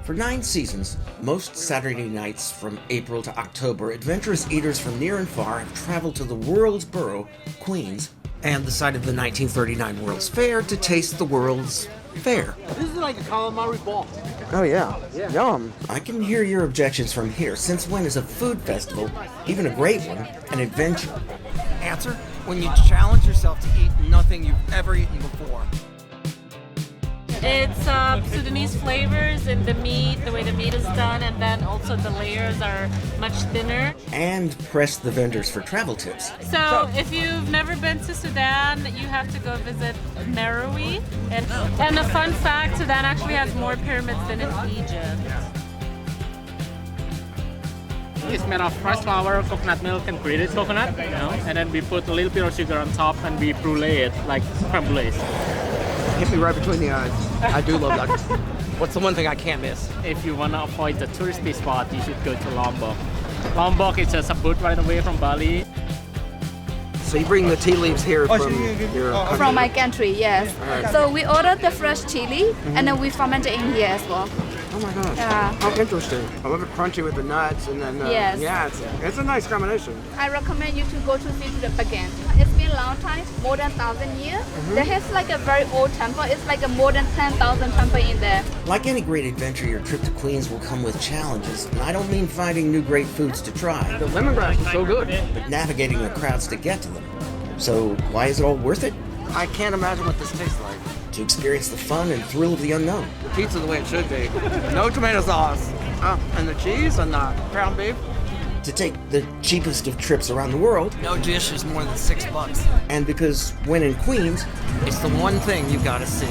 For 9 seasons, most Saturday nights from April to October, adventurous eaters from near and far have traveled to the world's borough, Queens, and the site of the 1939 World's Fair to taste the world's fair. This is like a calamari ball. Oh yeah. Yum. I can hear your objections from here. Since when is a food festival, even a great one, an adventure? Answer: when you challenge yourself to eat nothing you've ever eaten before. It's Sudanese flavors in the meat, the way the meat is done, and then also the layers are much thinner. And press the vendors for travel tips. So if you've never been to Sudan, you have to go visit Meroe. And a fun fact, Sudan actually has more pyramids than in Egypt. It's made of rice flour, coconut milk, and grated coconut, and then we put a little bit of sugar on top and we brulee it like creme brulee. Hit me right between the eyes. I do love that. What's the one thing I can't miss? If you want to avoid the touristy spot, you should go to Lombok. Lombok is just a boat right away from Bali. So you bring the tea leaves here from your country? From my country, yes. Right. So we ordered the fresh chili and then we ferment it in here as well. Oh my gosh. Yeah. How interesting. I love it crunchy with the nuts and then Yes. yeah, it's a nice combination. I recommend you to go to see the Bagan. It's been a long time, more than 1,000 years. There is like a very old temple. It's like a more than 10,000 temple in there. Like any great adventure, your trip to Queens will come with challenges. And I don't mean finding new great foods to try, The lemongrass is so good. but navigating the crowds to get to them. So why is it all worth it? I can't imagine what this tastes like. To experience the fun and thrill of the unknown. The pizza the way it should be. No tomato sauce. And the cheese and the ground beef. To take the cheapest of trips around the world, No dish is more than $6. and because when in Queens, It's the one thing you gotta see.